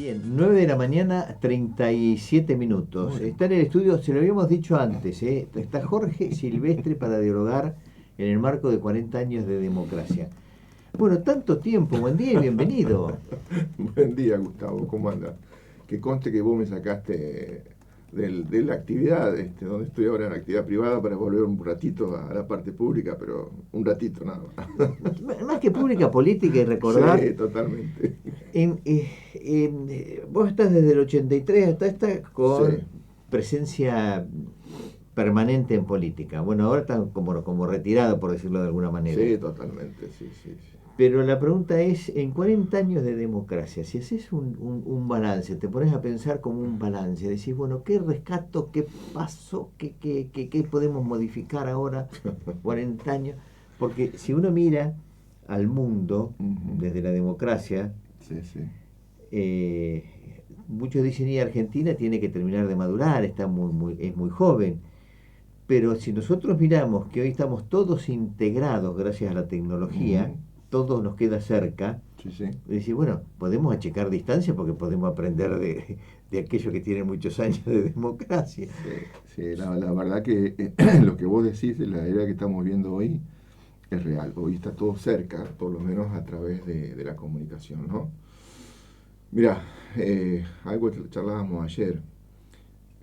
Bien, 9 de la mañana, 37 minutos. Bueno. Está en el estudio, se lo habíamos dicho antes, está Jorge Silvestre para dialogar en el marco de 40 años de democracia. Bueno, tanto tiempo, buen día y bienvenido. Buen día, Gustavo, ¿cómo andas? Que conste que vos me sacaste de la actividad, donde estoy ahora en actividad privada para volver un ratito a la parte pública, pero un ratito nada más. Más que pública, política y recordar. Sí, totalmente. Vos estás desde el 83 hasta esta con Sí. presencia permanente en política. Bueno, ahora están como retirado, por decirlo de alguna manera. Sí, totalmente, sí, sí, sí. Pero la pregunta es, en 40 años de democracia, si haces un balance, te pones a pensar como un balance, decís, bueno, ¿qué rescato, qué paso, qué podemos modificar ahora, 40 años? Porque si uno mira al mundo Ujú. desde la democracia, Sí, sí. muchos dicen, y Argentina tiene que terminar de madurar, es muy joven. Pero si nosotros miramos que hoy estamos todos integrados gracias a la tecnología, Ujú. todo nos queda cerca, Sí, sí. decir, bueno, podemos achicar distancia porque podemos aprender de aquellos que tienen muchos años de democracia. Sí, sí, la verdad que lo que vos decís de la era que estamos viendo hoy es real. Hoy está todo cerca, por lo menos a través de la comunicación, ¿no? Mira, algo que charlábamos ayer,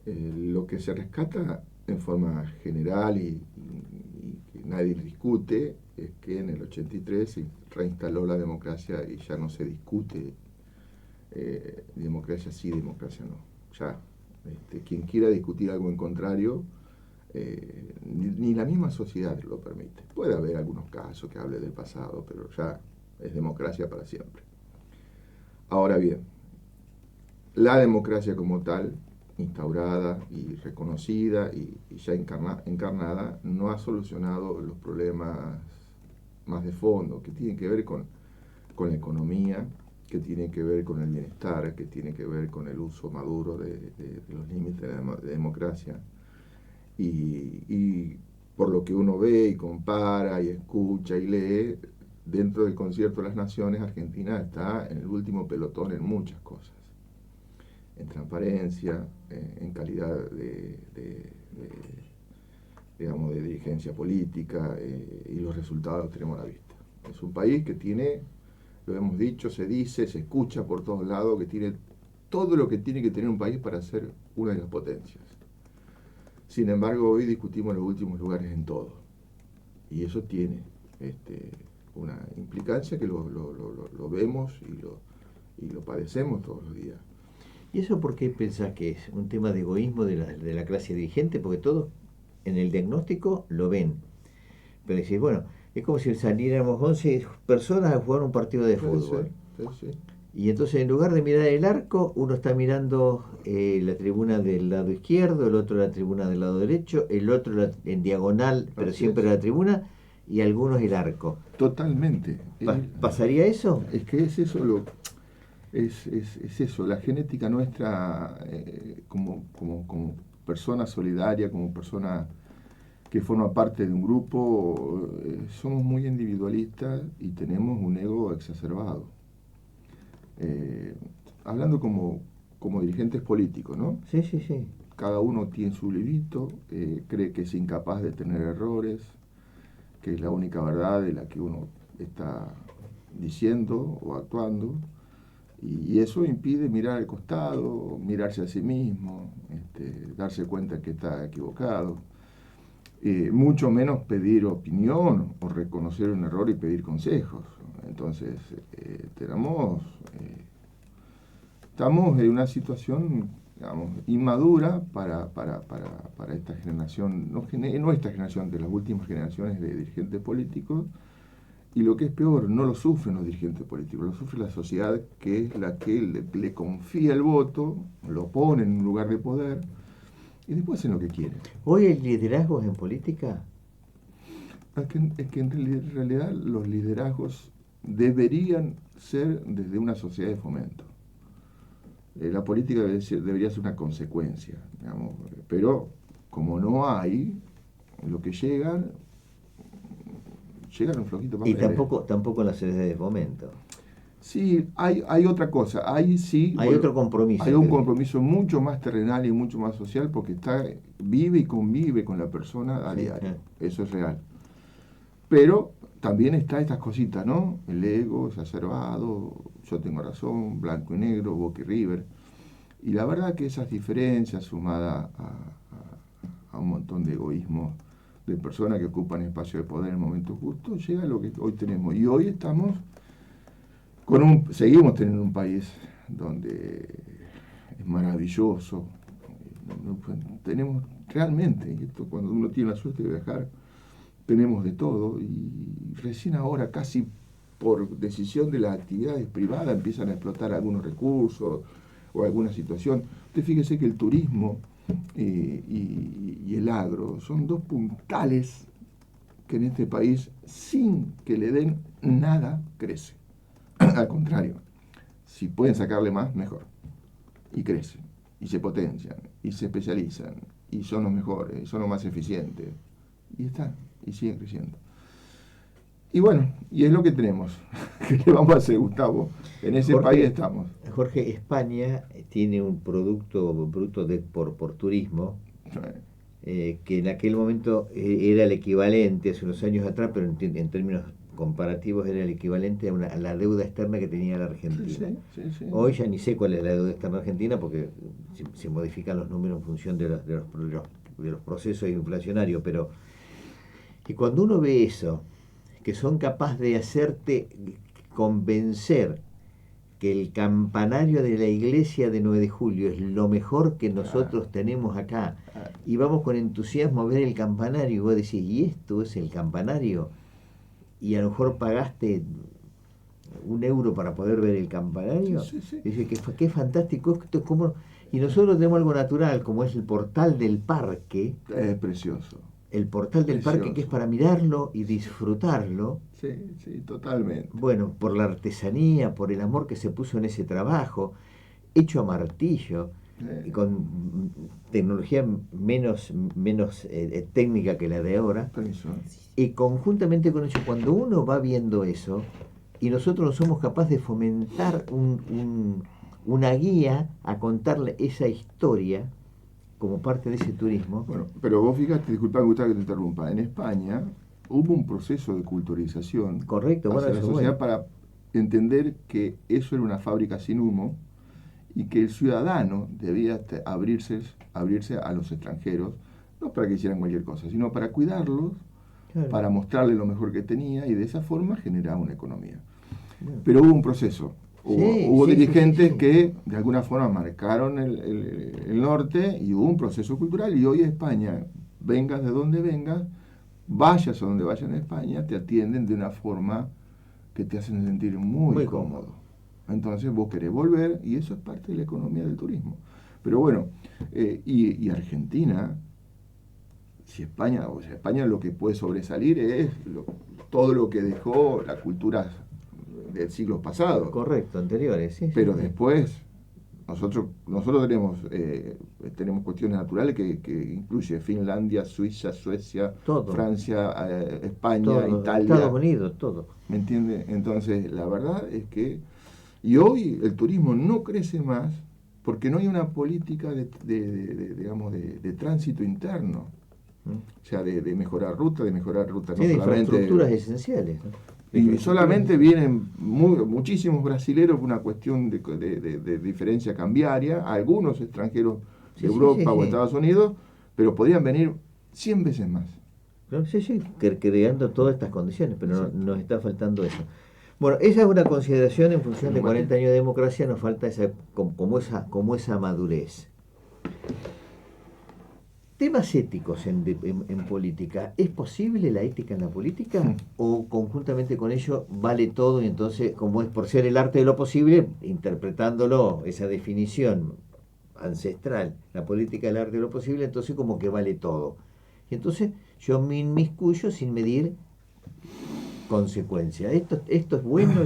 lo que se rescata en forma general y que nadie discute es que en el 83 se reinstaló la democracia y ya no se discute democracia sí, democracia no. Ya, quien quiera discutir algo en contrario, ni la misma sociedad lo permite. Puede haber algunos casos que hable del pasado, pero ya es democracia para siempre. Ahora bien, la democracia como tal, instaurada y reconocida y ya encarnada, no ha solucionado los problemas más de fondo, que tienen que ver con la economía, que tiene que ver con el bienestar, que tiene que ver con el uso maduro de los límites de democracia. Y por lo que uno ve y compara y escucha y lee, dentro del concierto de las naciones, Argentina está en el último pelotón en muchas cosas. En transparencia, en calidad digamos, de dirigencia política, y los resultados los tenemos a la vista. Es un país que tiene, lo hemos dicho, se dice, se escucha por todos lados, que tiene todo lo que tiene que tener un país para ser una de las potencias. Sin embargo, hoy discutimos los últimos lugares en todo. Y eso tiene una implicancia que lo vemos y lo padecemos todos los días. ¿Y eso por qué pensás que es un tema de egoísmo de la clase dirigente? Porque todos en el diagnóstico lo ven. Pero decís, bueno, es como si saliéramos 11 personas a jugar un partido de Puede fútbol. ser, puede ser. Y entonces en lugar de mirar el arco, uno está mirando la tribuna del lado izquierdo, el otro la tribuna del lado derecho, el otro en diagonal, pero Así siempre es. la tribuna, y algunos el arco. Totalmente. ¿Pasaría eso? Es que es eso es eso, la genética nuestra, como persona solidaria, como persona que forma parte de un grupo, somos muy individualistas y tenemos un ego exacerbado. Eh, Hablando como dirigentes políticos, ¿no? Sí, sí, sí. Cada uno tiene su librito, cree que es incapaz de tener errores, que es la única verdad de la que uno está diciendo o actuando, y eso impide mirar al costado, mirarse a sí mismo, darse cuenta que está equivocado, mucho menos pedir opinión o reconocer un error y pedir consejos. Entonces, estamos en una situación, digamos, inmadura para esta generación, no esta generación, de las últimas generaciones de dirigentes políticos. Y lo que es peor, no lo sufren los dirigentes políticos, lo sufre la sociedad, que es la que le confía el voto, lo pone en un lugar de poder y después hacen lo que quieren. ¿Hoy hay liderazgos en política? Es que en realidad los liderazgos deberían ser desde una sociedad de fomento. La política debería ser una consecuencia, digamos, pero como no hay, lo que llegan un flojito Y papel. tampoco en las sedes de fomento. Sí, hay otra cosa, hay sí, Hay bueno, otro compromiso. hay un compromiso mucho más terrenal y mucho más social porque vive y convive con la persona a Sí, diario, eso es real. Pero también está estas cositas, ¿no? El ego exacerbado, yo tengo razón, blanco y negro, Boca y River. Y la verdad que esas diferencias sumadas a un montón de egoísmo de personas que ocupan espacio de poder en el momento justo, llega a lo que hoy tenemos. Y hoy estamos seguimos teniendo un país donde es maravilloso. Tenemos realmente, y esto cuando uno tiene la suerte de viajar, tenemos de todo. Y recién ahora, casi por decisión de las actividades privadas, empiezan a explotar algunos recursos o alguna situación. Usted fíjese que el turismo y el agro son dos puntales que en este país, sin que le den nada, crece. Al contrario, si pueden sacarle más, mejor. Y crecen, y se potencian, y se especializan, y son los mejores, y son los más eficientes. Y están, y siguen creciendo. Y bueno, y es lo que tenemos. ¿Qué le vamos a hacer, Gustavo? En ese Jorge, país estamos. Jorge, España tiene un producto bruto por turismo que en aquel momento era el equivalente, hace unos años atrás, pero en términos comparativos era el equivalente a la deuda externa que tenía la Argentina. Sí. Hoy ya ni sé cuál es la deuda externa argentina porque se modifican los números en función de los procesos inflacionarios, pero y cuando uno ve eso, que son capaces de hacerte convencer que el campanario de la iglesia de 9 de julio es lo mejor que nosotros tenemos acá, y vamos con entusiasmo a ver el campanario, y vos decís, ¿y esto es el campanario? Y a lo mejor pagaste 1 euro para poder ver el campanario. Sí. Y dice, qué fantástico esto, es como... Y nosotros tenemos algo natural, como es el portal del parque, Es precioso. el portal del parque que es para mirarlo y disfrutarlo. Sí, totalmente. Bueno, por la artesanía, por el amor que se puso en ese trabajo, hecho a martillo, y con tecnología menos técnica que la de ahora. Permiso. Y conjuntamente con eso, cuando uno va viendo eso, y nosotros no somos capaces de fomentar una guía a contarle esa historia como parte de ese turismo. Bueno, pero vos fíjate, disculpa, Gustavo, que te interrumpa. En España hubo un proceso de culturización Correcto, bueno, hacia la eso sociedad bueno. para entender que eso era una fábrica sin humo y que el ciudadano debía abrirse a los extranjeros, no para que hicieran cualquier cosa, sino para cuidarlos, Claro. para mostrarles lo mejor que tenía y de esa forma generar una economía. Bueno. Pero hubo un proceso. Hubo Sí, dirigentes sí. que de alguna forma marcaron el norte y hubo un proceso cultural y hoy España, vengas de donde vengas, vayas a donde vayas en España, te atienden de una forma que te hacen sentir muy cómodo. Entonces vos querés volver y eso es parte de la economía del turismo. Pero bueno, y Argentina, si España lo que puede sobresalir es todo lo que dejó la cultura del siglo pasado. Correcto, anteriores, sí. Pero después, nosotros tenemos cuestiones naturales que incluye Finlandia, Suiza, Suecia, todo, Francia, España, todo, Italia. Estados Unidos, todo. ¿Me entiende? Entonces, la verdad es que... Y hoy el turismo no crece más porque no hay una política digamos, de tránsito interno. O sea, de mejorar rutas, no Sí, de solamente... infraestructuras esenciales, ¿no? Y solamente vienen muchísimos brasileros por una cuestión de diferencia cambiaria, algunos extranjeros de Europa o Estados Unidos, pero podrían venir 100 veces más. Sí, creando todas estas condiciones, pero nos está faltando eso. Bueno, esa es una consideración en función de 40 años de democracia, nos falta como esa madurez. Temas éticos en política. ¿Es posible la ética en la política? ¿O conjuntamente con ello vale todo y entonces, como es por ser el arte de lo posible, interpretándolo, esa definición ancestral, la política del arte de lo posible, entonces como que vale todo? Y entonces yo me inmiscuyo sin medir consecuencias. ¿Esto es bueno?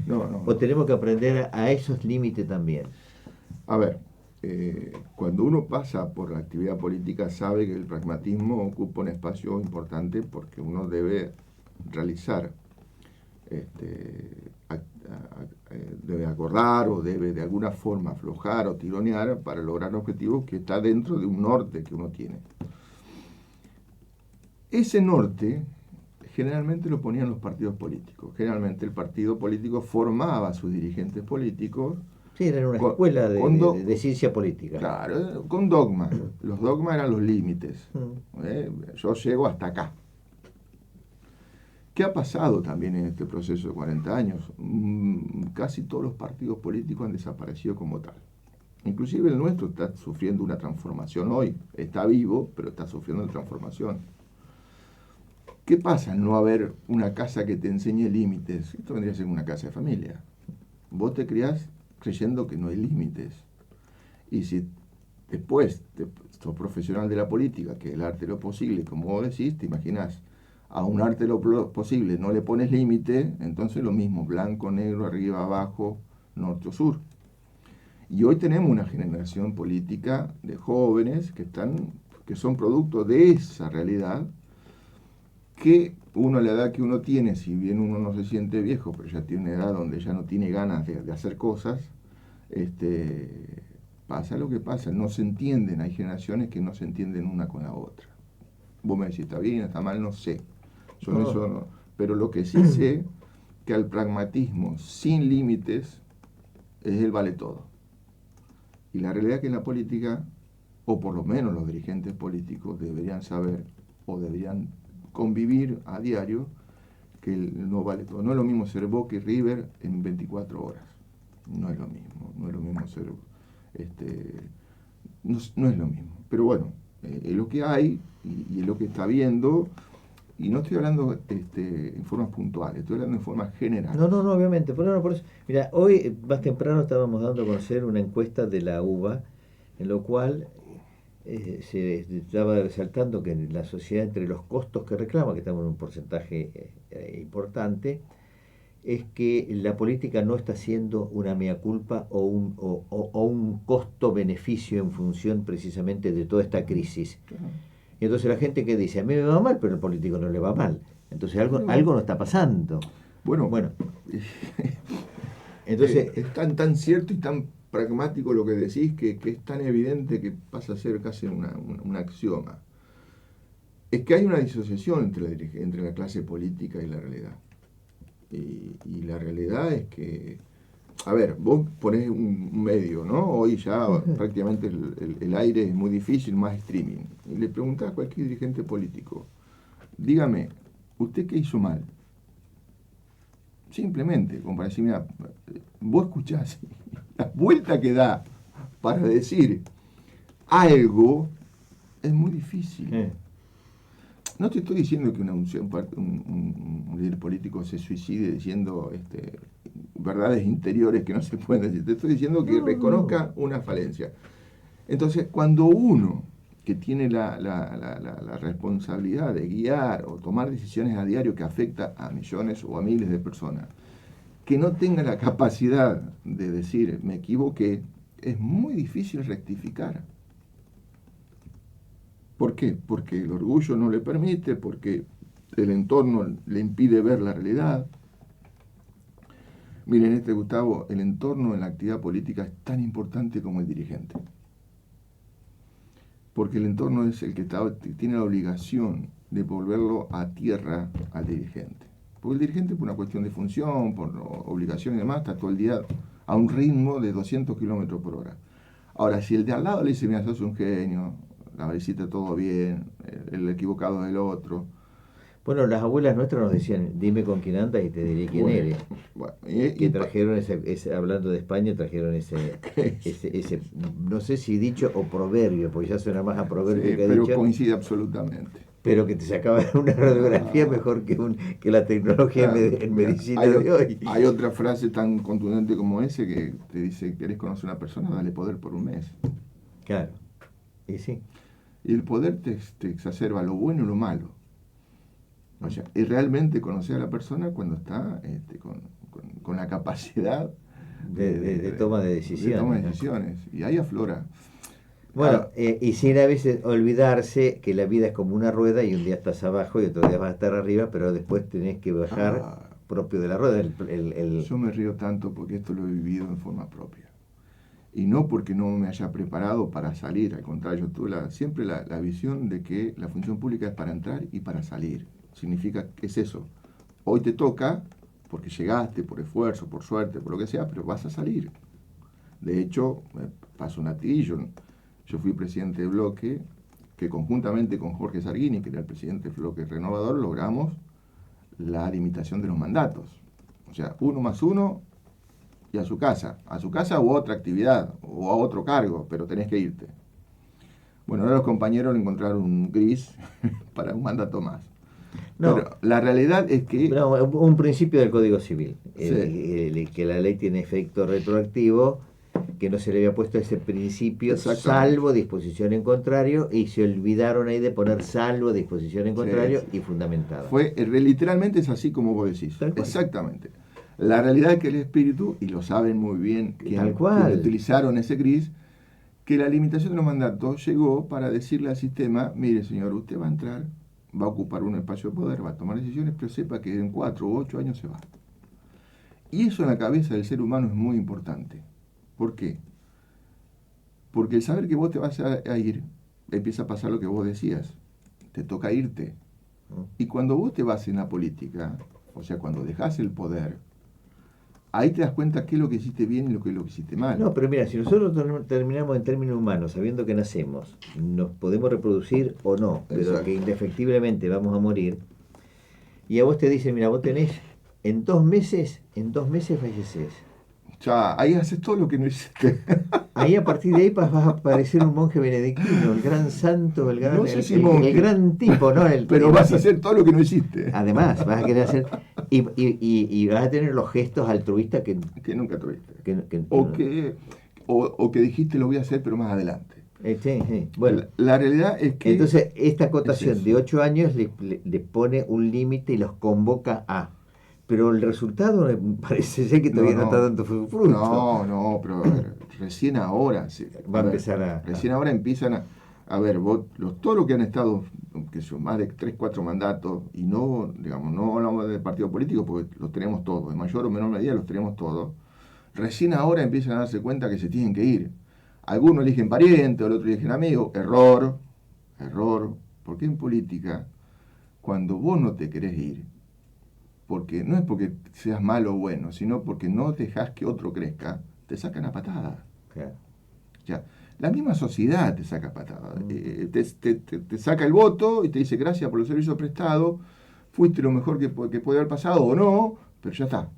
No. ¿O tenemos que aprender a esos límites también? A ver, cuando uno pasa por la actividad política sabe que el pragmatismo ocupa un espacio importante porque uno debe realizar debe acordar o debe de alguna forma aflojar o tironear para lograr objetivos que está dentro de un norte que uno tiene. Ese norte generalmente lo ponían los partidos políticos. Generalmente el partido político formaba a sus dirigentes políticos. Sí, era una escuela de ciencia política. Claro, con dogmas. Los dogmas eran los límites. Yo llego hasta acá. ¿Qué ha pasado también en este proceso de 40 años? Casi todos los partidos políticos han desaparecido como tal. Inclusive el nuestro está sufriendo una transformación hoy. Está vivo, pero está sufriendo una transformación. ¿Qué pasa al no haber una casa que te enseñe límites? Esto vendría a ser una casa de familia. Vos te criás creyendo que no hay límites. Y si después sos profesional de la política, que es el arte de lo posible, como vos decís, te imaginás, a un arte de lo posible no le pones límite, entonces lo mismo, blanco, negro, arriba, abajo, norte o sur. Y hoy tenemos una generación política de jóvenes que son producto de esa realidad, que uno a la edad que uno tiene, si bien uno no se siente viejo, pero ya tiene una edad donde ya no tiene ganas de hacer cosas, pasa lo que pasa, no se entienden, hay generaciones que no se entienden una con la otra. Vos me decís, está bien, está mal, no sé. Yo no. Eso no. Pero lo que sí sé, que al pragmatismo sin límites es el vale todo. Y la realidad es que en la política, o por lo menos los dirigentes políticos deberían saber, o deberían convivir a diario, que no vale todo. No es lo mismo ser Boca y River en 24 horas. No es lo mismo. No es lo mismo ser... no es lo mismo. Pero bueno, es lo que hay y es lo que está viendo. Y no estoy hablando en formas puntuales, estoy hablando en formas generales. No, obviamente. Por eso. Mira, hoy más temprano estábamos dando a conocer una encuesta de la UBA, en lo cual se estaba resaltando que en la sociedad, entre los costos que reclama, que estamos en un porcentaje importante, es que la política no está haciendo una mea culpa o un costo-beneficio en función precisamente de toda esta crisis. Y entonces la gente que dice, a mí me va mal, pero al político no le va mal. Entonces algo no está pasando. Bueno. Entonces es tan cierto y tan pragmático lo que decís que es tan evidente que pasa a ser casi un axioma. Es que hay una disociación entre la clase política y la realidad. Y la realidad es que, a ver, vos ponés un medio, ¿no? Hoy ya prácticamente el aire es muy difícil, más streaming. Y le preguntás a cualquier dirigente político, dígame, ¿usted qué hizo mal? Simplemente, como para decir, mira, vos escuchás la vuelta que da para decir algo es muy difícil. No te estoy diciendo que un líder político se suicide diciendo verdades interiores que no se pueden decir. Te estoy diciendo que reconozca una falencia. Entonces, cuando uno que tiene la responsabilidad de guiar o tomar decisiones a diario que afecta a millones o a miles de personas, que no tenga la capacidad de decir, me equivoqué, es muy difícil rectificar. ¿Por qué? Porque el orgullo no le permite, porque el entorno le impide ver la realidad. Miren, Gustavo, el entorno en la actividad política es tan importante como el dirigente. Porque el entorno es el que tiene la obligación de volverlo a tierra al dirigente. Porque el dirigente, por una cuestión de función, por obligación y demás, está todo el día a un ritmo de 200 kilómetros por hora. Ahora, si el de al lado le dice, mira, sos un genio, la hiciste todo bien, el equivocado es el otro. Bueno, las abuelas nuestras nos decían, dime con quién andas y te diré quién eres. Bueno, que trajeron hablando de España, trajeron ese, no sé si dicho o proverbio, porque ya suena más a proverbio que pero dicho. Pero coincide absolutamente. Pero que te sacaba una radiografía mejor que la tecnología en medicina de hoy. Hay otra frase tan contundente como ese que te dice, ¿querés conocer a una persona? Dale poder por un mes. Claro, y sí. Y el poder te exacerba lo bueno y lo malo. O sea, es realmente conocer a la persona cuando está con la capacidad de toma de decisiones. De toma de decisiones. Y ahí aflora. Bueno, y sin a veces olvidarse que la vida es como una rueda y un día estás abajo y otro día vas a estar arriba, pero después tenés que bajar propio de la rueda. Yo me río tanto porque esto lo he vivido en forma propia. Y no porque no me haya preparado para salir, al contrario, yo tuve siempre la visión de que la función pública es para entrar y para salir. Significa que es eso. Hoy te toca, porque llegaste, por esfuerzo, por suerte, por lo que sea, pero vas a salir. De hecho, me pasó a ti, yo fui presidente de bloque, que conjuntamente con Jorge Sarguini, que era el presidente del bloque renovador, logramos la limitación de los mandatos. O sea, 1 más 1 y a su casa u otra actividad, o a otro cargo, pero tenés que irte. Bueno, ahora los compañeros le encontraron un gris para un mandato más. No, pero la realidad es que... No, un principio del Código Civil, Sí. que la ley tiene efecto retroactivo, que no se le había puesto ese principio, salvo disposición en contrario, y se olvidaron ahí de poner salvo disposición en contrario y fundamentado. Literalmente es así como vos decís. Exactamente. La realidad es que el espíritu, y lo saben muy bien quienes utilizaron ese gris, que la limitación de los mandatos llegó para decirle al sistema, mire señor, usted va a entrar, va a ocupar un espacio de poder, va a tomar decisiones, pero sepa que en 4 u 8 años se va. Y eso en la cabeza del ser humano es muy importante. ¿Por qué? Porque el saber que vos te vas a ir, empieza a pasar lo que vos decías. Te toca irte. Y cuando vos te vas en la política, o sea, cuando dejás el poder, ahí te das cuenta qué es lo que hiciste bien y lo que hiciste mal. No, pero mira, si nosotros terminamos en términos humanos, sabiendo que nacemos, nos podemos reproducir o no, pero que indefectiblemente vamos a morir, y a vos te dicen, mira, vos tenés, en 2 meses falleces. Ya, ahí haces todo lo que no hiciste. Ahí a partir de ahí vas a parecer un monje benedictino, el gran santo, el gran, no sé si el gran tipo, ¿no? Pero vas a hacer todo lo que no hiciste. Además, vas a querer hacer, y vas a tener los gestos altruistas que nunca tuviste. O que dijiste lo voy a hacer, pero más adelante. Sí. Bueno, la realidad es que... Entonces, esta acotación de 8 años le pone un límite y los convoca a... Pero el resultado parece ser que todavía no está dando fruto. No, pero recién ahora... Va a empezar a... Recién ahora empiezan a ver, todos los que han estado, que son más de 3, 4 mandatos, y no hablamos de partido político porque los tenemos todos, en mayor o menor medida los tenemos todos, recién ahora empiezan a darse cuenta que se tienen que ir. Algunos eligen pariente, el otro eligen amigo. Error, porque en política, cuando vos no te querés ir, porque no es porque seas malo o bueno, sino porque no dejás que otro crezca, te sacan a patada. Claro. Ya, la misma sociedad te saca a patada. Te saca el voto y te dice gracias por los servicios prestados, fuiste lo mejor que puede haber pasado o no, pero ya está.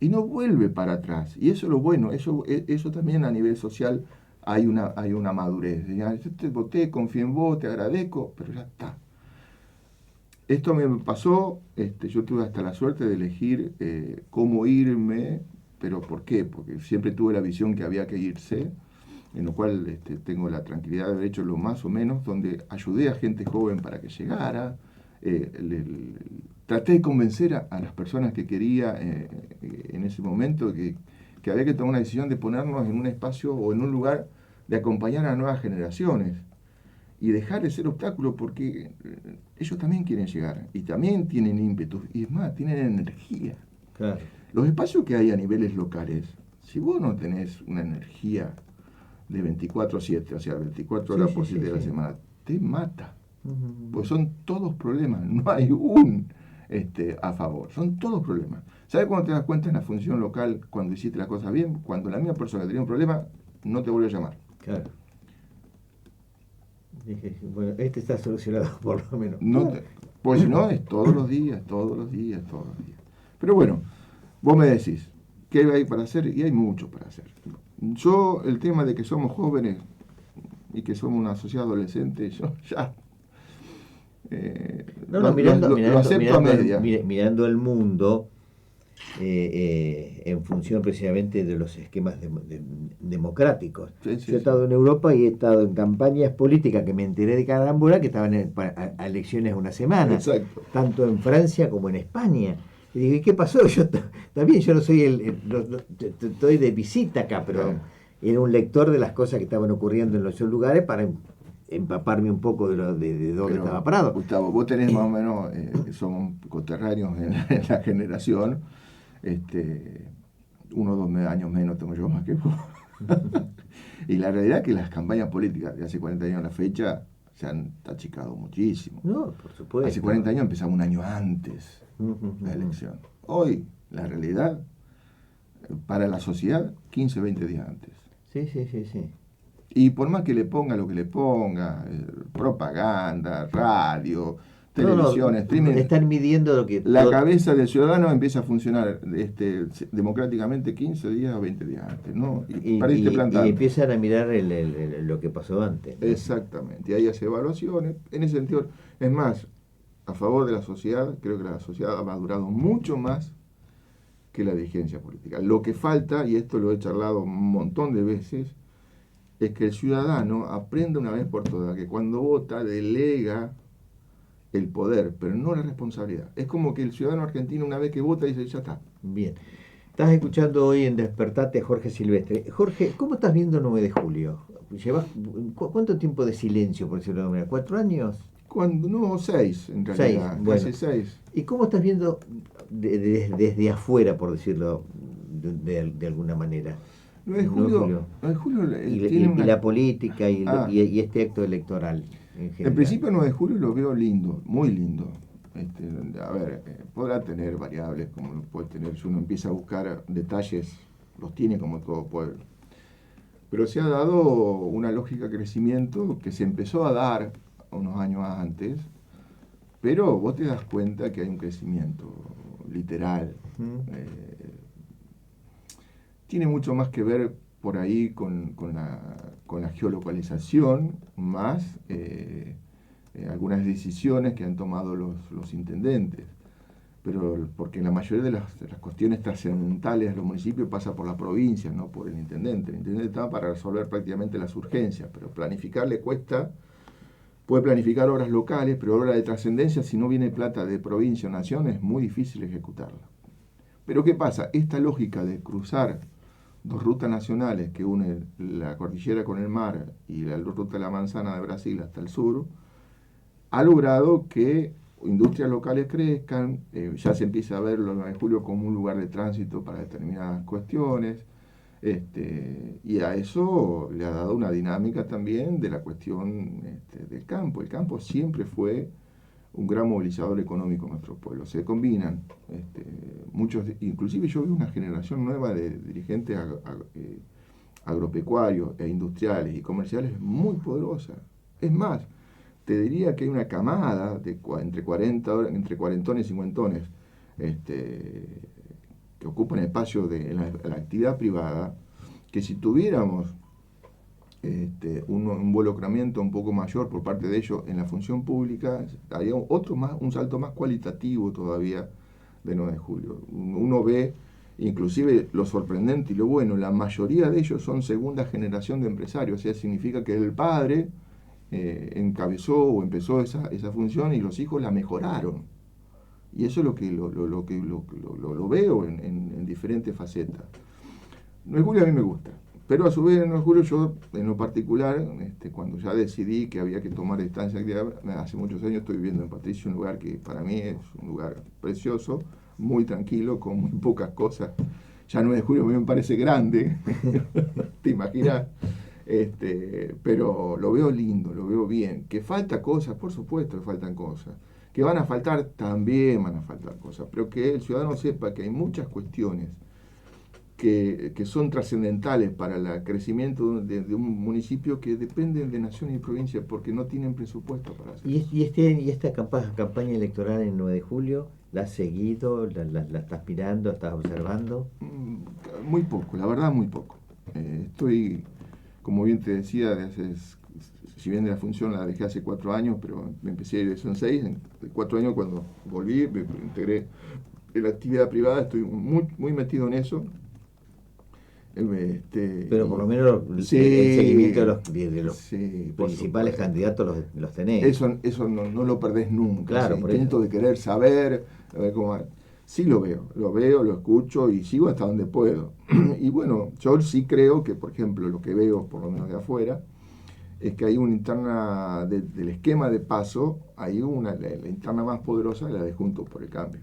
Y no vuelve para atrás. Y eso es lo bueno, eso también a nivel social hay una madurez. Ya, yo te voté, confío en vos, te agradezco, pero ya está. Esto me pasó, yo tuve hasta la suerte de elegir cómo irme, pero ¿por qué? Porque siempre tuve la visión que había que irse, en lo cual tengo la tranquilidad de haber hecho lo más o menos, donde ayudé a gente joven para que llegara, traté de convencer a las personas que quería en ese momento que había que tomar una decisión de ponernos en un espacio o en un lugar de acompañar a nuevas generaciones y dejar de ser obstáculos porque ellos también quieren llegar y también tienen ímpetu y es más, tienen energía. Claro. Los espacios que hay a niveles locales, si vos no tenés una energía de 24/7, o sea, 24 horas por 7 de la semana, te mata. Pues son todos problemas, no hay un a favor, son todos problemas. ¿Sabes cuándo te das cuenta en la función local cuando hiciste las cosas bien? Cuando la misma persona que tenía un problema no te vuelve a llamar. Claro. Dije, bueno, está solucionado por lo menos. Pues si no, es todos los días. Pero bueno, vos me decís, ¿qué hay para hacer? Y hay mucho para hacer. Yo, el tema de que somos jóvenes y que somos una sociedad adolescente, yo ya... lo acepto a media. Mirando el mundo en función precisamente de los esquemas democráticos. Yo he estado en Europa y he estado en campañas políticas que me enteré de carámbula que estaban a elecciones una semana. Exacto. Tanto en Francia como en España. Y digo, ¿y qué pasó? Yo también, yo no soy estoy de visita acá, pero era un lector de las cosas que estaban ocurriendo en los lugares para empaparme un poco de dónde Pero, estaba parado. Gustavo, vos tenés más o menos, somos coterráneos en la generación, 1 o 2 años menos tengo yo más que vos. Y la realidad es que las campañas políticas de hace 40 años a la fecha se han achicado muchísimo. No, por supuesto. Hace 40 años empezamos un año antes la elección. Hoy, la realidad, para la sociedad, 15, 20 días antes. Sí, sí, sí, sí. Y por más que le ponga lo que le ponga, propaganda, radio, televisión, streaming, están midiendo lo que... la cabeza del ciudadano empieza a funcionar democráticamente 15 días o 20 días antes, ¿no? Y perdiste plantando. Y empiezan a mirar lo que pasó antes, ¿no? Exactamente, y ahí hace evaluaciones. En ese sentido, es más, a favor de la sociedad, creo que la sociedad ha madurado mucho más que la dirigencia política. Lo que falta, y esto lo he charlado un montón de veces, es que el ciudadano aprenda una vez por todas que cuando vota delega el poder, pero no la responsabilidad. Es como que el ciudadano argentino una vez que vota dice, ya está. Bien. Estás escuchando hoy en Despertate a Jorge Silvestre. Jorge, ¿cómo estás viendo 9 de julio? ¿Llevas cuánto tiempo de silencio, por decirlo de alguna manera? ¿4 años? No, 6 en realidad, 6, bueno. casi 6. ¿Y cómo estás viendo desde afuera, por decirlo de alguna manera? 9 de julio, 9 de julio y la política y este acto electoral. En principio 9 de julio lo veo lindo, muy lindo. A ver, podrá tener variables como lo puede tener, si uno empieza a buscar detalles, los tiene como todo pueblo. Pero se ha dado una lógica de crecimiento que se empezó a dar unos años antes, pero vos te das cuenta que hay un crecimiento literal. Tiene mucho más que ver por ahí con la geolocalización, más algunas decisiones que han tomado los intendentes. Pero porque la mayoría de las cuestiones trascendentales de los municipios pasa por la provincia, no por el intendente. El intendente está para resolver prácticamente las urgencias, pero planificar le cuesta. Puede planificar obras locales, pero obras de trascendencia, si no viene plata de provincia o nación, es muy difícil ejecutarla. Pero ¿qué pasa? Esta lógica de cruzar 2 rutas nacionales que unen la cordillera con el mar y la ruta de la manzana de Brasil hasta el sur, ha logrado que industrias locales crezcan, ya se empieza a ver el 9 de julio como un lugar de tránsito para determinadas cuestiones, y a eso le ha dado una dinámica también de la cuestión del campo. El campo siempre fue un gran movilizador económico en nuestro pueblo. Se combinan muchos, inclusive yo veo una generación nueva de dirigentes agropecuarios e industriales y comerciales muy poderosa. Es más, te diría que hay una camada de entre cuarentones y cincuentones que ocupan espacio de la actividad privada, que si tuviéramos un involucramiento un poco mayor por parte de ellos en la función pública, haría un salto más cualitativo todavía de 9 de julio. Uno ve, inclusive lo sorprendente y lo bueno, la mayoría de ellos son segunda generación de empresarios, o sea, significa que el padre encabezó o empezó esa función y los hijos la mejoraron. Y eso es lo que lo veo en diferentes facetas. 9 de julio a mí me gusta. Pero a su vez, en 9 de julio, yo en lo particular, cuando ya decidí que había que tomar distancia, hace muchos años estoy viviendo en Patricio, un lugar que para mí es un lugar precioso, muy tranquilo, con muy pocas cosas. Ya 9 de julio a mí me parece grande, te imaginas. Pero lo veo lindo, lo veo bien. Que falta cosas, por supuesto que faltan cosas. Que van a faltar, también van a faltar cosas. Pero que el ciudadano sepa que hay muchas cuestiones que son trascendentales para el crecimiento de un municipio que dependen de nación y provincia porque no tienen presupuesto para hacerlo. ¿Y esta campaña electoral en 9 de julio, la has seguido, la estás mirando, estás observando? Muy poco, la verdad muy poco. Estoy, como bien te decía, si bien de la función la dejé hace 4 años, pero me empecé a ir de eso en 6, en 4 años cuando volví, me integré en la actividad privada, estoy muy metido en eso. Pero por lo menos el seguimiento de los principales candidatos los tenés. Eso no lo perdés nunca. Claro, intento de querer saber, a ver cómo. Sí lo veo, lo escucho y sigo hasta donde puedo. Y bueno, yo sí creo que, por ejemplo, lo que veo, por lo menos de afuera, es que hay una interna del esquema de paso, hay la interna más poderosa es la de Juntos por el Cambio.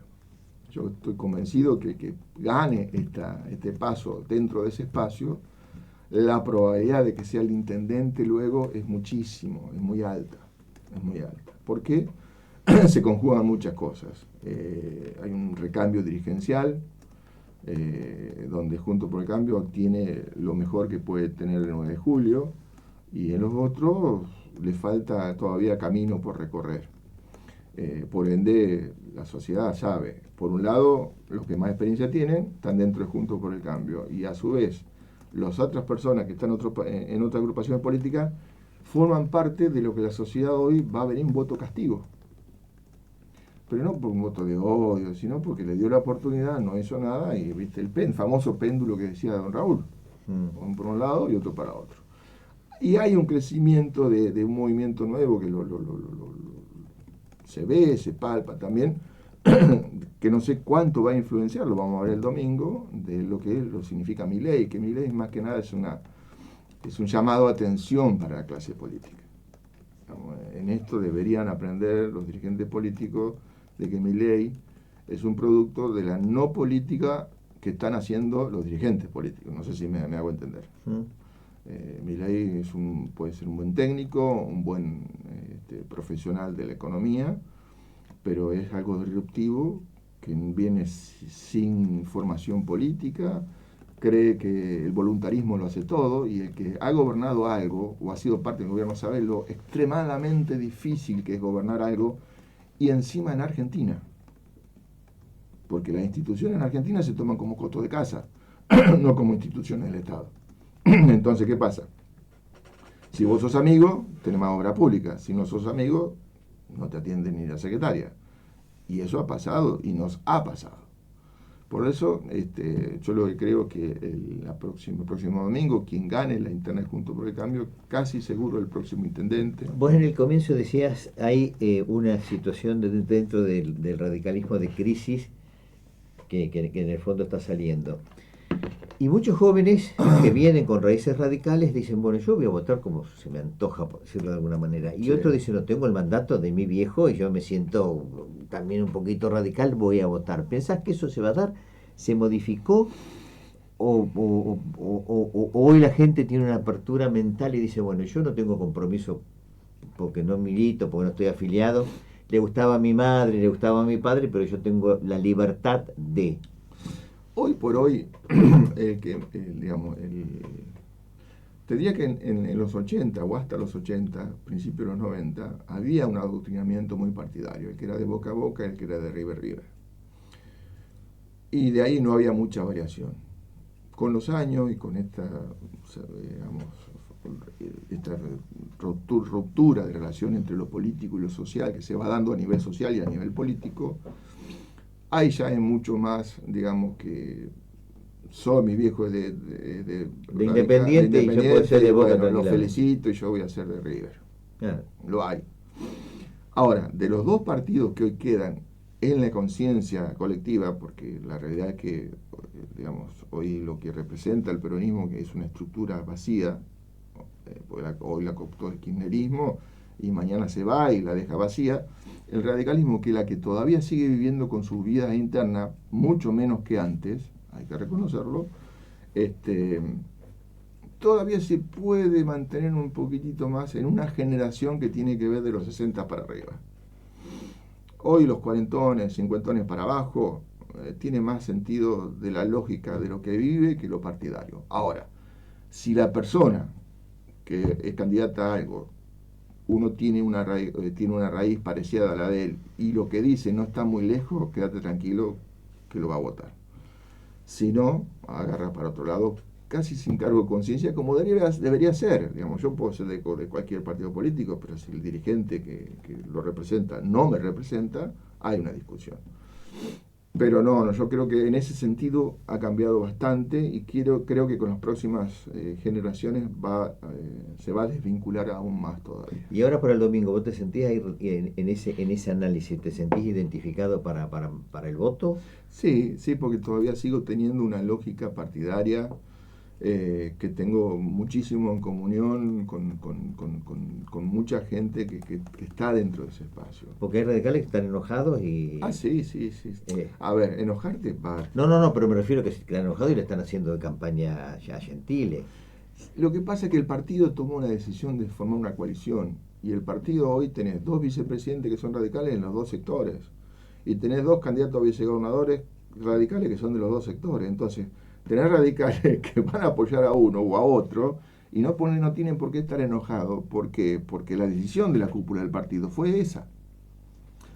Yo estoy convencido que gane este paso dentro de ese espacio, la probabilidad de que sea el intendente luego es muchísimo, es muy alta, es muy alta. ¿Por qué? Se conjugan muchas cosas. Hay un recambio dirigencial, donde Juntos por el Cambio obtiene lo mejor que puede tener el 9 de julio, y en los otros le falta todavía camino por recorrer. Por ende, la sociedad sabe, por un lado, los que más experiencia tienen están dentro de Juntos por el Cambio, y a su vez, las otras personas que están en otras agrupaciones políticas forman parte de lo que la sociedad hoy va a ver en voto castigo. Pero no por un voto de odio, sino porque le dio la oportunidad, no hizo nada, y viste el famoso péndulo que decía don Raúl, uno por un lado y otro para otro. Y hay un crecimiento de un movimiento nuevo que se ve, se palpa también, que no sé cuánto va a influenciar, lo vamos a ver el domingo, de lo que lo significa Milei, que Milei más que nada es un llamado a atención para la clase política. En esto deberían aprender los dirigentes políticos de que Milei es un producto de la no política que están haciendo los dirigentes políticos. No sé si me hago entender. Milei puede ser un buen técnico, un buen profesional de la economía, pero es algo disruptivo que viene sin formación política, cree que el voluntarismo lo hace todo, y el que ha gobernado algo o ha sido parte del gobierno sabe lo extremadamente difícil que es gobernar algo, y encima en Argentina, porque las instituciones en Argentina se toman como costo de casa, no como instituciones del Estado. Entonces, ¿qué pasa? Si vos sos amigo, tenés más obra pública. Si no sos amigo, no te atiende ni la secretaria. Y eso ha pasado y nos ha pasado. Por eso, yo lo que creo que el próximo domingo, quien gane la interna Juntos por el Cambio, casi seguro el próximo intendente. Vos en el comienzo decías, hay una situación dentro del radicalismo de crisis que en el fondo está saliendo. Y muchos jóvenes que vienen con raíces radicales dicen, bueno, yo voy a votar como se me antoja, por decirlo de alguna manera. Y otros dicen, no, tengo el mandato de mi viejo y yo me siento también un poquito radical, voy a votar. ¿Pensás que eso se va a dar? ¿Se modificó? ¿O hoy la gente tiene una apertura mental y dice, bueno, yo no tengo compromiso porque no milito, porque no estoy afiliado? Le gustaba a mi madre, le gustaba a mi padre, pero yo tengo la libertad de... Hoy por hoy, te diría que en los 80 o hasta los 80, principios de los 90, había un adoctrinamiento muy partidario, el que era de boca a boca, el que era de River River. Y de ahí no había mucha variación. Con los años y con esta ruptura de relación entre lo político y lo social que se va dando a nivel social y a nivel político, ahí ya es mucho más, digamos, que soy mi viejo de independiente, y yo puedo ser de Boca, bueno, lo felicito y yo voy a ser de River. Claro. Lo hay. Ahora, de los dos partidos que hoy quedan en la conciencia colectiva, porque la realidad es que, digamos, hoy lo que representa el peronismo, que es una estructura vacía, hoy la cooptó el kirchnerismo y mañana se va y la deja vacía. El radicalismo, que es la que todavía sigue viviendo con sus vidas internas, mucho menos que antes, hay que reconocerlo, todavía se puede mantener un poquitito más en una generación que tiene que ver de los 60 para arriba. Hoy los cuarentones, cincuentones para abajo, tiene más sentido de la lógica de lo que vive que lo partidario. Ahora, si la persona que es candidata a algo, uno tiene una raíz parecida a la de él y lo que dice no está muy lejos, quédate tranquilo que lo va a votar. Si no, agarra para otro lado, casi sin cargo de conciencia, como debería ser. Digamos, yo puedo ser de cualquier partido político, pero si el dirigente que lo representa no me representa, hay una discusión. Pero no, yo creo que en ese sentido ha cambiado bastante y creo que con las próximas generaciones se va a desvincular aún más todavía. Y ahora para el domingo, ¿vos te sentís ahí en ese análisis, te sentís identificado para el voto? Sí, porque todavía sigo teniendo una lógica partidaria que tengo muchísimo en comunión con mucha gente que está dentro de ese espacio. Porque hay radicales que están enojados y... Ah, sí. A ver, enojarte, No, pero me refiero a que están enojados y le están haciendo de campaña ya a Gentile. Lo que pasa es que el partido tomó la decisión de formar una coalición, y el partido hoy tenés 2 vicepresidentes que son radicales en los 2 sectores, y tenés 2 candidatos a vicegobernadores radicales que son de los 2 sectores. Entonces, tenés radicales que van a apoyar a uno o a otro, y no tienen por qué estar enojados, porque la decisión de la cúpula del partido fue esa.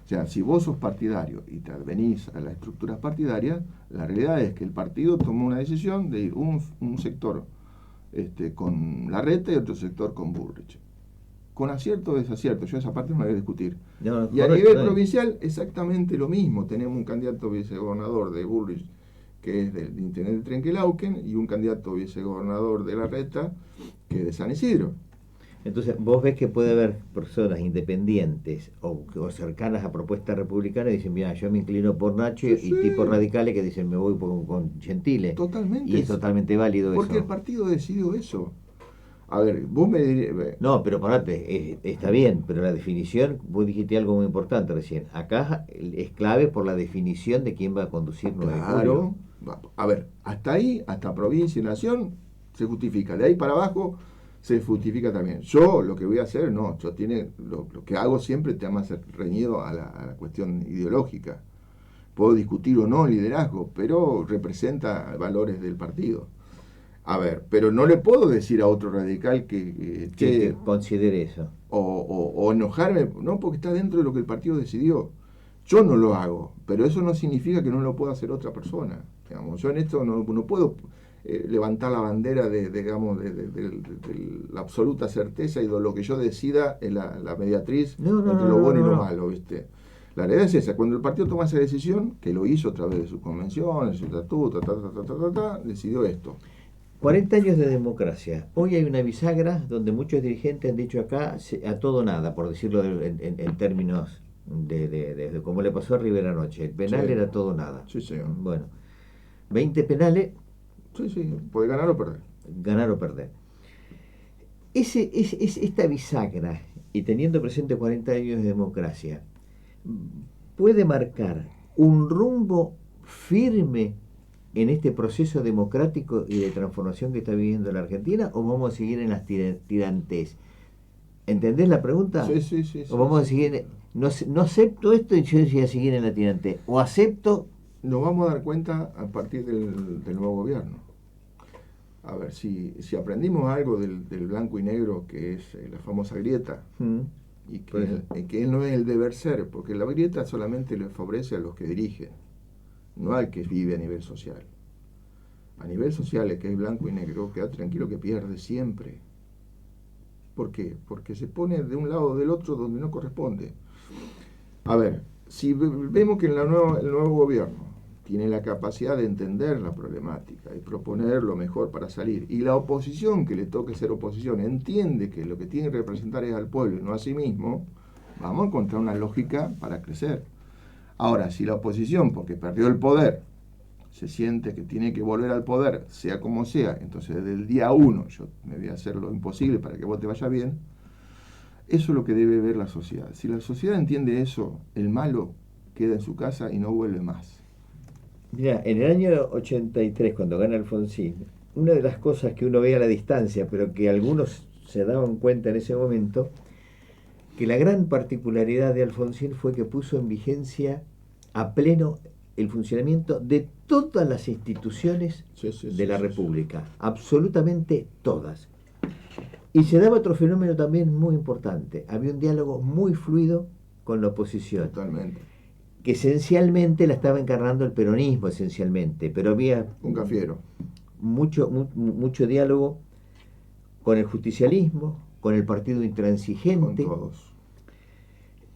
O sea, si vos sos partidario y te advenís a las estructuras partidarias, la realidad es que el partido tomó una decisión de ir un sector con Larreta y otro sector con Bullrich. Con acierto o desacierto, yo esa parte no la voy a discutir. No, y a nivel provincial, exactamente lo mismo. Tenemos un candidato vicegobernador de Bullrich, que es del intendente de Trenquelauquen, y un candidato vicegobernador de Larreta, que es de San Isidro. Entonces, vos ves que puede haber personas independientes o cercanas a propuestas republicanas que dicen, mira, yo me inclino por Nacho, y tipos radicales que dicen, me voy con Gentile. Totalmente. Y es totalmente válido eso. Porque el partido decidió eso. A ver, vos me dirías... No, pero parate, está bien, pero la definición, vos dijiste algo muy importante recién. Acá es clave por la definición de quién va a conducir 9 de julio. A ver, hasta ahí, hasta provincia y nación, se justifica. De ahí para abajo se justifica también. Yo lo que voy a hacer, lo que hago siempre está más reñido a la cuestión ideológica. Puedo discutir o no liderazgo, pero representa valores del partido. A ver, pero no le puedo decir a otro radical que considere eso. O enojarme, no, porque está dentro de lo que el partido decidió. Yo no lo hago, pero eso no significa que no lo pueda hacer otra persona. Digamos, yo en esto no puedo levantar la bandera de la absoluta certeza y de lo que yo decida en la mediatriz entre lo bueno y lo malo, ¿viste? La realidad es esa. Cuando el partido toma esa decisión, que lo hizo a través de sus convenciones, su estatuto, decidió esto. 40 años de democracia. Hoy hay una bisagra donde muchos dirigentes han dicho acá a todo nada, por decirlo en términos de como le pasó a Rivera anoche. El penal era todo nada. Sí, señor. Bueno, 20 penales. Sí, puede ganar o perder. Ganar o perder. Esta bisagra, y teniendo presente 40 años de democracia, puede marcar un rumbo firme en este proceso democrático y de transformación que está viviendo la Argentina, o vamos a seguir en las tirantes. ¿Entendés la pregunta? Sí. O vamos a seguir, no acepto esto y yo voy a seguir en la tirante, o acepto. Nos vamos a dar cuenta a partir del nuevo gobierno. A ver, si aprendimos algo del blanco y negro, que es la famosa grieta, y que no es el deber ser, porque la grieta solamente le favorece a los que dirigen, no al que vive a nivel social. A nivel social, el que es blanco y negro, queda tranquilo que pierde siempre. ¿Por qué? Porque se pone de un lado o del otro donde no corresponde. A ver, si vemos que el nuevo gobierno tiene la capacidad de entender la problemática y proponer lo mejor para salir, y la oposición, que le toque ser oposición, entiende que lo que tiene que representar es al pueblo y no a sí mismo, vamos a encontrar una lógica para crecer. Ahora, si la oposición, porque perdió el poder, se siente que tiene que volver al poder, sea como sea, entonces desde el día 1 yo me voy a hacer lo imposible para que vos te vaya bien, eso es lo que debe ver la sociedad. Si la sociedad entiende eso, el malo queda en su casa y no vuelve más. Mira, en el año 83, cuando gana Alfonsín, una de las cosas que uno ve a la distancia, pero que algunos se daban cuenta en ese momento, que la gran particularidad de Alfonsín fue que puso en vigencia a pleno el funcionamiento de todas las instituciones de la República, absolutamente todas. Y se daba otro fenómeno también muy importante, había un diálogo muy fluido con la oposición. Totalmente. Que esencialmente la estaba encarnando el peronismo, esencialmente, pero había un cafiero. Mucho diálogo con el justicialismo, con el partido intransigente. Con todos.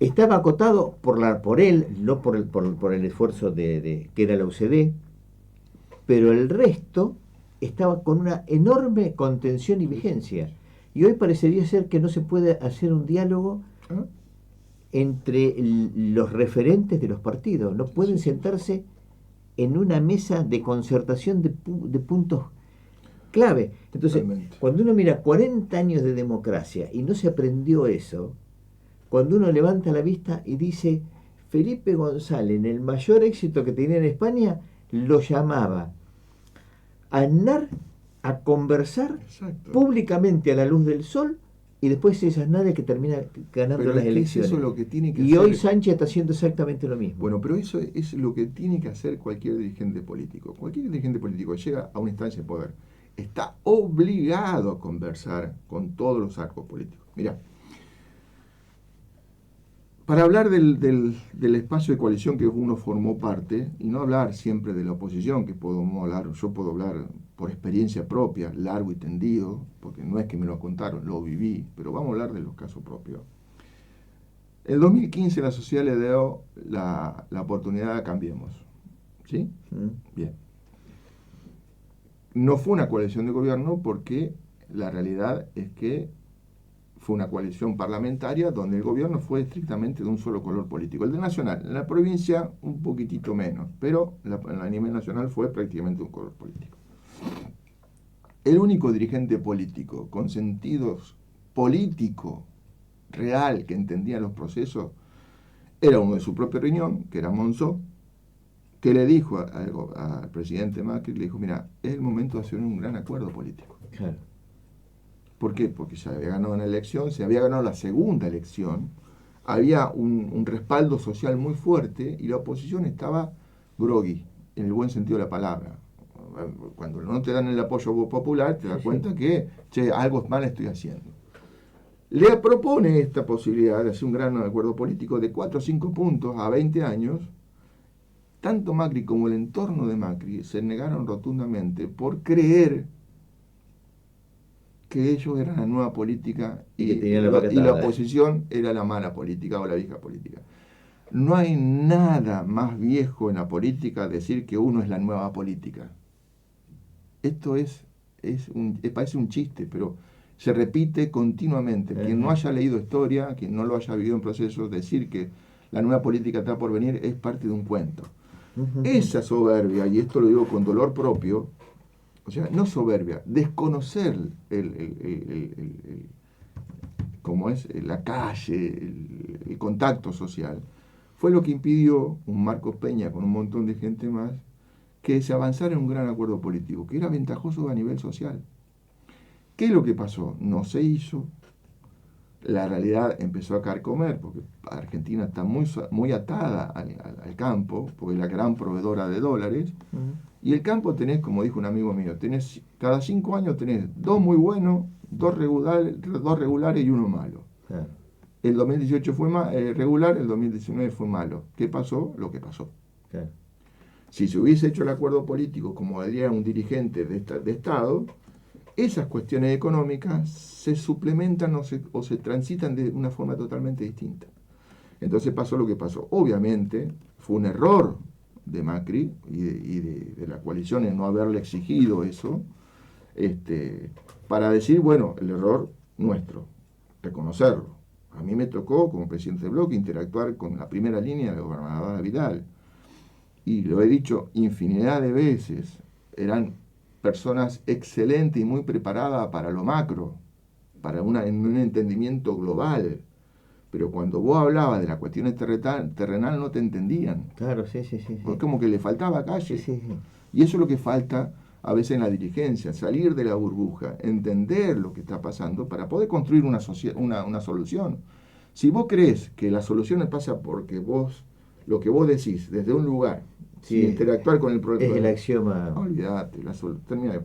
Estaba acotado por él, no por el esfuerzo que era la UCD, pero el resto estaba con una enorme contención y vigencia. Y hoy parecería ser que no se puede hacer un diálogo entre los referentes de los partidos. No pueden sentarse en una mesa de concertación de puntos clave. Entonces, Realmente. cuando uno mira 40 años de democracia y no se aprendió eso, cuando uno levanta la vista y dice, Felipe González, en el mayor éxito que tenía en España, lo llamaba a andar, a conversar Exacto. públicamente a la luz del sol, y después es Aznar que termina ganando Pero las es que elecciones. es eso lo que tiene que Y hacer. hoy Sánchez está haciendo exactamente lo mismo. Bueno, pero eso es lo que tiene que hacer cualquier dirigente político. Cualquier dirigente político llega a una instancia de poder, está obligado a conversar con todos los arcos políticos. Mirá, para hablar del espacio de coalición que uno formó parte, y no hablar siempre de la oposición, que podemos hablar, yo puedo hablar por experiencia propia, largo y tendido, porque no es que me lo contaron, lo viví, pero vamos a hablar de los casos propios. En el 2015 la sociedad le dio la oportunidad a Cambiemos. ¿Sí? Bien. No fue una coalición de gobierno porque la realidad es que fue una coalición parlamentaria donde el gobierno fue estrictamente de un solo color político, el de nacional. En la provincia un poquitito menos, pero a nivel nacional fue prácticamente un color político. El único dirigente político con sentidos político real que entendía los procesos era uno de su propio riñón, que era Monzó, que le dijo al presidente Macri, le dijo, mira, es el momento de hacer un gran acuerdo político. Claro. ¿Por qué? Porque se había ganado una elección, se había ganado la segunda elección, había un respaldo social muy fuerte y la oposición estaba groggy, en el buen sentido de la palabra. Cuando no te dan el apoyo popular, te das cuenta que, che, algo mal estoy haciendo. Le propone esta posibilidad de hacer un gran acuerdo político de 4 o 5 puntos a 20 años. Tanto Macri como el entorno de Macri se negaron rotundamente por creer que ellos eran la nueva política y la oposición era la mala política o la vieja política. No hay nada más viejo en la política decir que uno es la nueva política. Esto parece un chiste, pero se repite continuamente. Quien no haya leído historia, quien no lo haya vivido en procesos, decir que la nueva política está por venir es parte de un cuento. Esa soberbia, y esto lo digo con dolor propio, o sea, no soberbia, desconocer cómo es la calle, el contacto social, fue lo que impidió un Marcos Peña con un montón de gente más que se avanzara en un gran acuerdo político, que era ventajoso a nivel social. ¿Qué es lo que pasó? No se hizo. La realidad empezó a carcomer, porque Argentina está muy atada al campo, porque es la gran proveedora de dólares. Y el campo tenés, como dijo un amigo mío, cada 5 años tenés 2 muy buenos, 2 regulares y 1 malo. Claro. El 2018 fue regular, el 2019 fue malo. ¿Qué pasó? Lo que pasó. Claro. Si se hubiese hecho el acuerdo político como diría un dirigente de Estado, esas cuestiones económicas se suplementan o se transitan de una forma totalmente distinta. Entonces pasó lo que pasó. Obviamente fue un error de Macri y de la coalición en no haberle exigido eso, para decir, bueno, el error nuestro, reconocerlo. A mí me tocó, como presidente del bloque, interactuar con la primera línea de la gobernadora Vidal. Y lo he dicho infinidad de veces, eran personas excelentes y muy preparadas para lo macro, para un entendimiento global. Pero cuando vos hablabas de las cuestiones terrenal no te entendían. Claro, sí. Porque como que le faltaba calle. Sí. Y eso es lo que falta a veces en la dirigencia, salir de la burbuja, entender lo que está pasando para poder construir una solución. Si vos crees que la solución pasa porque lo que vos decís desde un lugar, sin interactuar con el problema. Es el axioma. Olvídate, termina.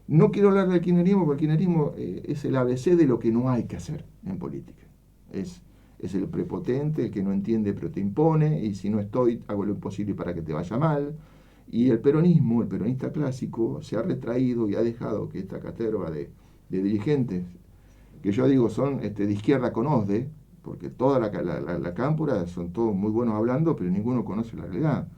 No quiero hablar del kirchnerismo, porque el kirchnerismo es el ABC de lo que no hay que hacer en política. Es el prepotente, el que no entiende pero te impone, y si no estoy, hago lo imposible para que te vaya mal. Y el peronismo, el peronista clásico, se ha retraído y ha dejado que esta caterva de dirigentes, que yo digo son de izquierda con OSDE, porque toda la cámpora son todos muy buenos hablando, pero ninguno conoce la realidad.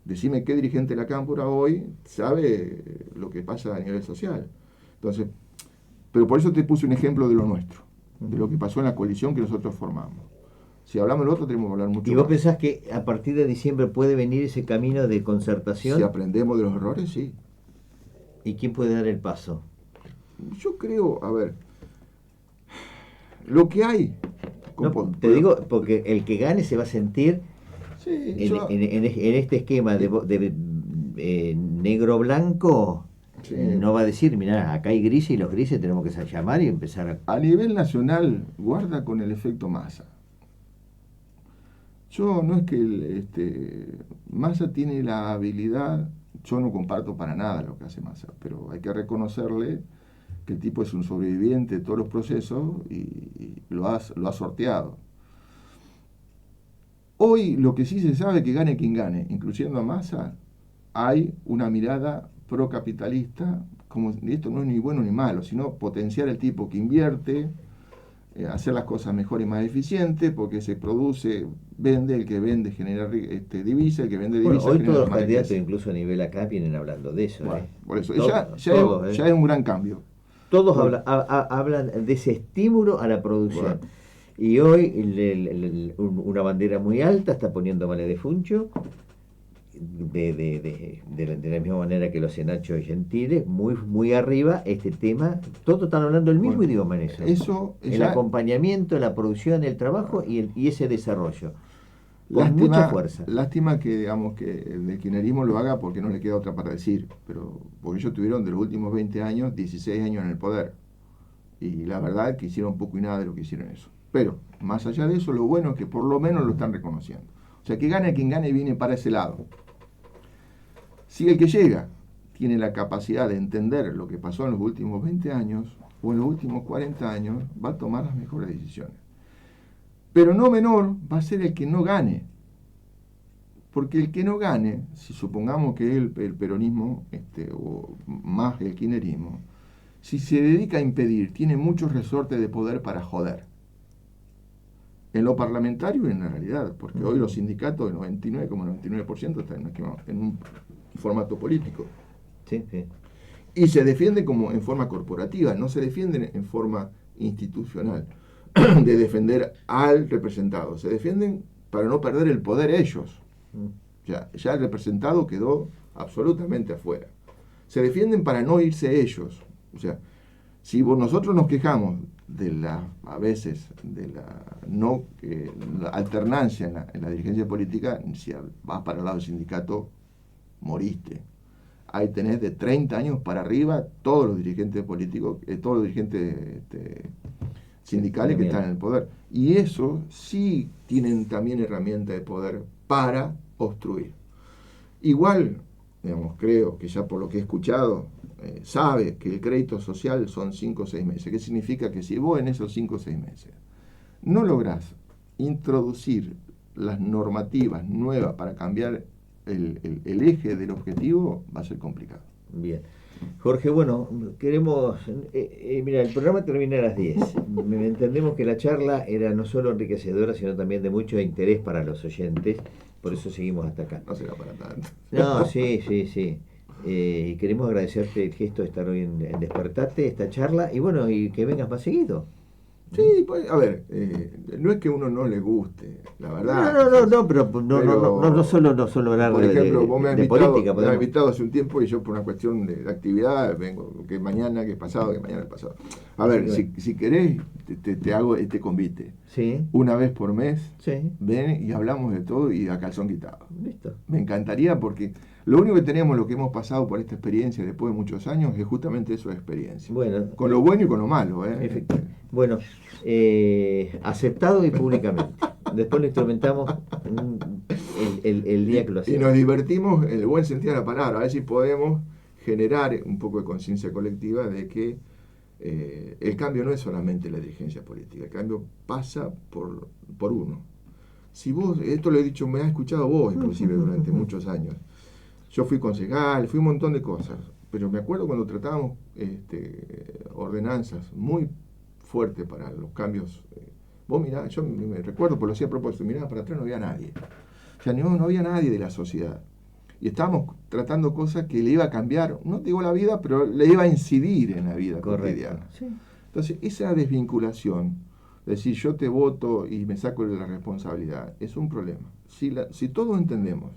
Decime qué dirigente de la cámpora hoy sabe lo que pasa a nivel social. Entonces, pero por eso te puse un ejemplo de lo nuestro, de lo que pasó en la coalición que nosotros formamos. Si hablamos del otro, tenemos que hablar mucho ¿Y vos más. pensás que a partir de diciembre puede venir ese camino de concertación? Si aprendemos de los errores, sí. ¿Y quién puede dar el paso? Yo creo, a ver, lo que hay... No, te digo, porque el que gane se va a sentir Sí, en este esquema de negro-blanco, sí. no va a decir, mirá, acá hay grises y los grises tenemos que llamar y empezar A nivel nacional, guarda con el efecto Massa. Yo no es que Massa tiene la habilidad, yo no comparto para nada lo que hace Massa, pero hay que reconocerle que el tipo es un sobreviviente de todos los procesos y lo ha sorteado. Hoy lo que sí se sabe, que gane quien gane, incluyendo a Massa, hay una mirada procapitalista, como esto no es ni bueno ni malo, sino potenciar el tipo que invierte, hacer las cosas mejor y más eficientes, porque se produce, vende, el que vende genera divisa, el que vende divisa hoy genera todos los más candidatos, riqueza. incluso a nivel acá, vienen hablando de eso. Bueno, por eso, Todos, ya es un gran cambio. Todos hablan de ese estímulo a la producción. Bueno. Y hoy una bandera muy alta está poniendo María de Funcho, de la misma manera que los Nacho y Gentile, muy arriba este tema. Todos están hablando el mismo idioma en eso. El acompañamiento, la producción, el trabajo y ese desarrollo. Con mucha fuerza. Lástima que, digamos, que el kirchnerismo lo haga porque no le queda otra para decir. Pero porque ellos tuvieron de los últimos 20 años, 16 años en el poder. Y la verdad es que hicieron poco y nada de lo que hicieron eso. Pero, más allá de eso, lo bueno es que por lo menos lo están reconociendo. O sea, que gane quien gane, viene para ese lado. Si el que llega tiene la capacidad de entender lo que pasó en los últimos 20 años o en los últimos 40 años, va a tomar las mejores decisiones. Pero no menor va a ser el que no gane. Porque el que no gane, si supongamos que el peronismo, o más el kirchnerismo, si se dedica a impedir, tiene muchos resortes de poder para joder. En lo parlamentario y en la realidad, porque hoy los sindicatos, el 99,99% están en un formato político. Sí, sí. Y se defienden como en forma corporativa, no se defienden en forma institucional, de defender al representado. Se defienden para no perder el poder ellos. Ya el representado quedó absolutamente afuera. Se defienden para no irse ellos. O sea, si nosotros nos quejamos a veces de la alternancia en la dirigencia política, si vas para el lado del sindicato, moriste. Ahí tenés de 30 años para arriba todos los dirigentes políticos, todos los dirigentes sindicales que están en el poder. Y eso sí tienen también herramientas de poder para obstruir. Igual, digamos, creo que ya por lo que he escuchado, sabe que el crédito social son 5 o 6 meses. ¿Qué significa? Que si vos en esos 5 o 6 meses no lográs introducir las normativas nuevas para cambiar el eje del objetivo, va a ser complicado. Bien. Jorge, bueno, queremos... mira, el programa termina a las 10. Entendemos que la charla era no solo enriquecedora, sino también de mucho interés para los oyentes. Por eso seguimos hasta acá. No será para tanto. No, sí. Y queremos agradecerte el gesto de estar hoy en Despertate, esta charla. Y bueno, y que vengas más seguido. Sí, pues, a ver, no es que a uno no le guste, la verdad. Pero no solo hablar por ejemplo, vos me has política. Me has invitado hace un tiempo y yo por una cuestión de actividad vengo, que mañana, que pasado, que mañana, pasado. A ver, si querés, te hago este convite. Sí. Una vez por mes, sí. Ven y hablamos de todo y a calzón quitado. Listo. Me encantaría porque lo único que tenemos, lo que hemos pasado por esta experiencia después de muchos años, es justamente eso de experiencia. Bueno. Con lo bueno y con lo malo, Efectivamente. Bueno, aceptado y públicamente. Después lo instrumentamos el día que lo hacemos. Y nos divertimos en el buen sentido de la palabra. A ver si podemos generar un poco de conciencia colectiva de que el cambio no es solamente la dirigencia política. El cambio pasa por uno. Si vos, esto lo he dicho, me has escuchado vos inclusive durante muchos años. Yo fui concejal, fui un montón de cosas. Pero me acuerdo cuando tratábamos ordenanzas muy fuertes para los cambios. Vos mirá, yo me recuerdo, por lo hacía a propósito, mirá, para atrás no había nadie. O sea, no había nadie de la sociedad. Y estábamos tratando cosas que le iba a cambiar, no digo la vida, pero le iba a incidir en la vida cotidiana. Sí. Entonces, esa desvinculación, decir yo te voto y me saco de la responsabilidad, es un problema. Si todos entendemos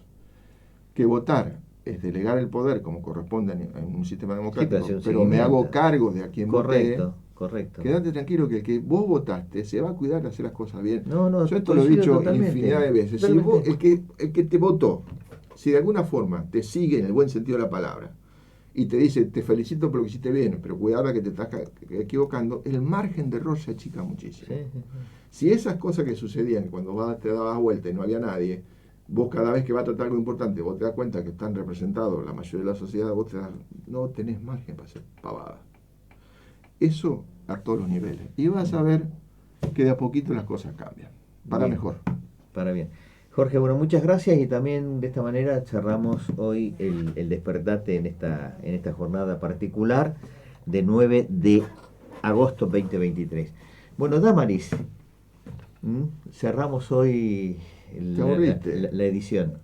que votar es delegar el poder como corresponde en un sistema democrático, hacer un pero me seguimiento. hago cargo de a quien Correcto, voté. correcto. Quédate tranquilo que el que vos votaste se va a cuidar de hacer las cosas bien. No, no, Yo esto lo he coincido dicho totalmente. infinidad de veces. Si Totalmente. vos, el que te votó, si de alguna forma te sigue en el buen sentido de la palabra y te dice, te felicito por lo que hiciste bien, pero cuidado que te estás equivocando, el margen de error se achica muchísimo. Sí, sí, sí. Si esas cosas que sucedían cuando te dabas vuelta y no había nadie, vos cada vez que va a tratar algo importante, vos te das cuenta que están representados la mayoría de la sociedad, vos no tenés margen para hacer pavada. Eso a todos los niveles. Y vas a ver que de a poquito las cosas cambian. Para Bien, mejor. para bien. Jorge, bueno, muchas gracias y también de esta manera cerramos hoy el Despertate en esta jornada particular de 9 de agosto 2023. Bueno, Damaris, cerramos hoy Te aburriste. la edición.